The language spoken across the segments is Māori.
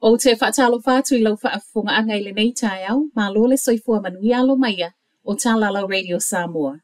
O te whaatalo whātu I lau whaafunga anga I le nei tai au, mā lole soifua manui alo maia o Tālala Radio Samoa.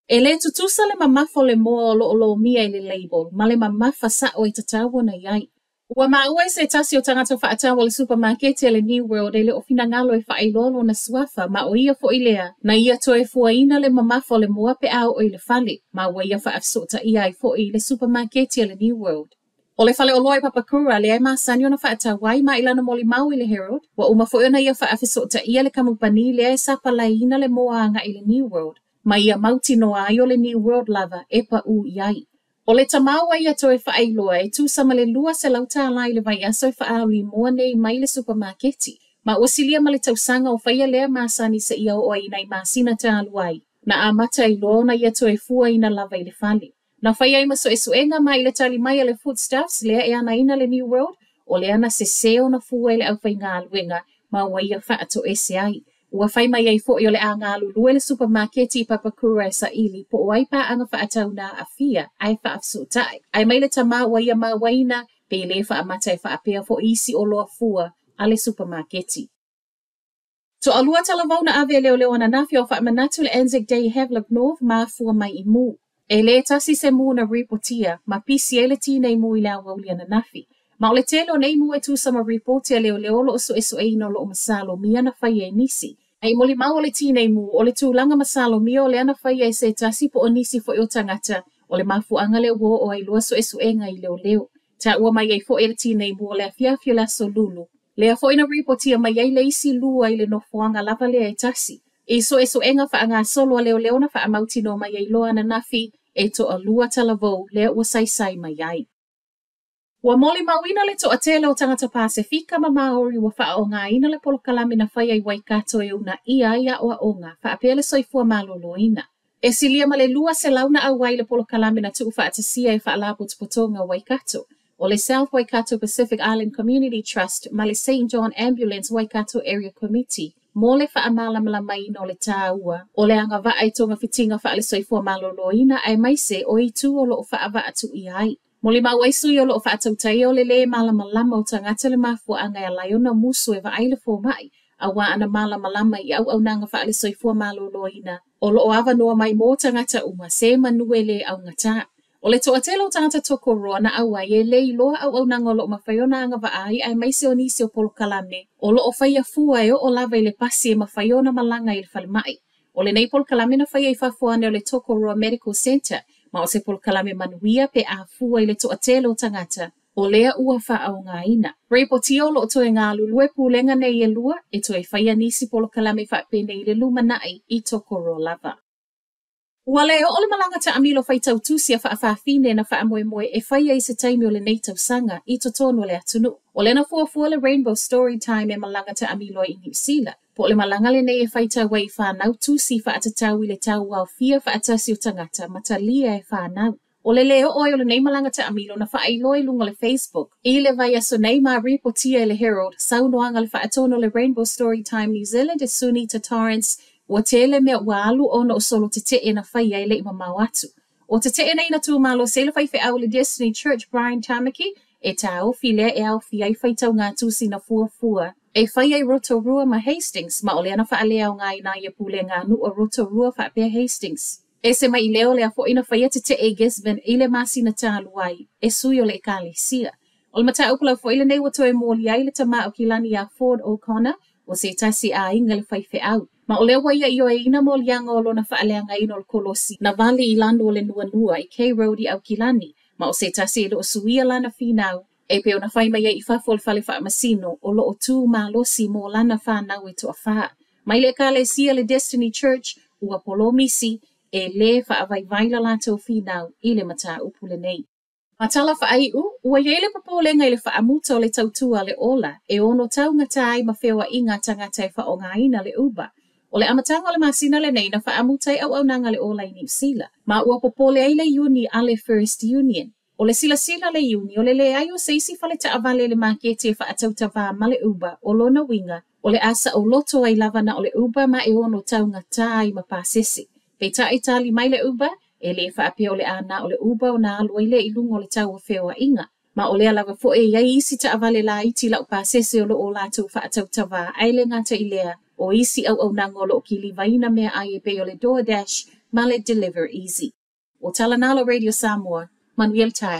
E le tutusa le mamafo le moa o lo mia I le label, ma le mamafa sa o I tatawa na iai. Ua maua I se tasi o tangata whaatawa le supermarket le New World e le ofina ngalo e whailolo na suafa ma o ia fo ilea na ia toe fuaina le mamafo le moa pe au o I le fale, ma ua ia whaafsota ia I fo I le supermarket le New World. O le fale o loa I papakura le ai masanio na whaatawai ma ilana moli mau I le Herald, wa uma fo ia na ia whaafsota ia le kamupani le ai sapalaina le moa anga I le New World, ma ia mauti no ai o le New World lava e pa u iai. O le tamaua ia toe whaailoa e tūsama le lua se lauta lai le vai aso I whaawi mua nei mai le supermarketi. Ma osilia ma le tausanga o whaia lea masani sa ia o ai nei masina ta aluai. Na amata I lona ia toe fua ina lava I le fale. Na whaia ima so e suenga mai le tali mai le foodstuffs lea e ana ina le New World o le ana se seo na fua le au whai ngā aluenga ma ua ia whaato ese ai. Ua whai mai ai fo I o le a ngā lulue le supermarketi I papakura e sa ili po o ai pa anga whaatau na a fia ai whaafsutai. Ai mai le tama ua ia mawaina pe le whaamata I whaapea fo isi o loa fua a le supermarketi. To alua talavau na ave leo leo ana nafi o whaamanatu le Anzac Day Havelock North ma fua mai I mu. E le tasi se mu na reportia ma pisi e le tīnei mu I la wauli ana nafi. Ma o le telo nei mu e tūsama reportia leo leo lo so e ino lo masalo mia na whai e nisi. Ai moli mau o le tīnei mu o le tūlanga masalo mia o le ana whai e se tasi po o nisi fo I o tangata o le mafuanga leo wo o ai lua so e ngai leo leo. Ta ua mai ai fo e le tīnei mu o le afiafio la so lulu. Le a fo ina reportia mai ai le isi lua I le nofuanga lava lea e tasi. E so enga wha anga solo leo leo na wha amauti no mai ai loa na nafi e to a lua talavou lea ua sai mai ai. Ua moli mawina le to a tele o tangata Pasifika ma Maori ua wha o ngā ina le polokalami na whai ai Waikato e una ia o a onga wha apele soifua maloloina. E silia ma le lua se launa au wai le polokalami na tuu wha atasia e wha alapo tupotonga Waikato. O le South Waikato Pacific Island Community Trust ma le St. John Ambulance Waikato Area Committee. Mo le wha amalamala mai no le tāua. O le anga wa ai tonga fitinga wha ale soifua maloloina ai maise o I tu o loo wha ava atu I ai. Mo le mau aisui o loo wha atautai o le le malamalama o tangata le mafua anga e laiona musu e wa aile fo mai. A wa ana malamalama I au nanga wha ale soifua maloloina. O loo ava noa mai mo tangata uma se manuele au ngata. O le toa telo tangata toko roa na au ai e le iloa au nanga o loo mawhaiona anga wa ai maise o nisi o polokalame. O loo whaia fua e o lava I le pasi e mawhaiona malanga I le whalemai. O le nei polokalame na whaia I whafuane o le toko roa Medical Center. Ma o se polokalame manuia pe a fua I le toa telo tangata. O lea ua wha au ngā ina. Reporti o loo toe ngā lulue pūlenga nei e lua e toe whaia nisi polokalame whapene I le lumanai I toko roa lava. Ua leo o le malanga ta amilo whaitau tusi a whaafine na whaamoemoe e whaia I se taimi o le neitau sanga I totono le atunu. O le na fuafua le Rainbow Storytime e malanga ta amilo I New Zealand. Po le malanga le nei e whaitau wai whanau tusi whaatatau I le tau au fia whaatasi o tangata matalia e whanau. O le leo oi o le nei malanga ta amilo na whaailoi lunga le Facebook. I le vai aso nei ma reportia le Herald saunoanga le whaatono le Rainbow Storytime New Zealand e Sunita Torrance. Ua tele mea walu ona o solo te te na whaia I le ima mau atu. O te te nei na tū malo se le whaife au le Destiny Church Brian Tamaki e tau file e au fia I whaitau ngā tūsi na fuafua. E whaia I Rotorua ma Hastings ma o le ana whaalea o ngā ina ia pule ngā nu o Rotorua whaapea Hastings. E se mai leo lea fo ina whaia te te e Gisborne I le masina tāluai e sui o le ekalisia. O le mata ukula fo ile nei watoe mōli ai le tama o kilani a Ford O'Connor o se tasi a inga le whaife au. Ma o lea waia I o e ina mo lianga o lona whaaleanga ino o kolosi na vali I lando o le nua I K-Road I au kilani. Ma o se tasi e lo suia lana whinau. E pe o na whai mai I whafol whale whaamasino o lo o tū mā losi mō lana whanau e toa wha. Mai le ka le sia le Destiny Church ua polo misi e le whaavai vaila lato whinau I le mata upule nei. Matala whaai ua iele papolenga I le whaamuta o le tautua le ola e ono tau ngatai ma whewa inga tangata e whaongaina le uba. O le amatanga o le masina le nei na whaamuta I au nanga le ola I New Zealand. Ma ua popole ai le uni a le First Union. O le sila le uni o le ai o seisi fale ta avale le makete e whaatauta wā ma le uba o lona winga o le asa o loto ai lava na o le uba ma e ono tau ngatai ma pāsesi. Pei ta e tali mai le uba e le whaapea o le ana o le uba o nā alua I le ilunga o le tau o whewa inga. Ma o lea lava fo e iai isi ta avale la iti lau pasese o loo lātou whaatautawa aile ngata i lea o isi au nango lo ki li vaina mea ai e pe o le DoorDash ma le Deliver Easy. O Talanalo Radio Samoa, Manuel Tai.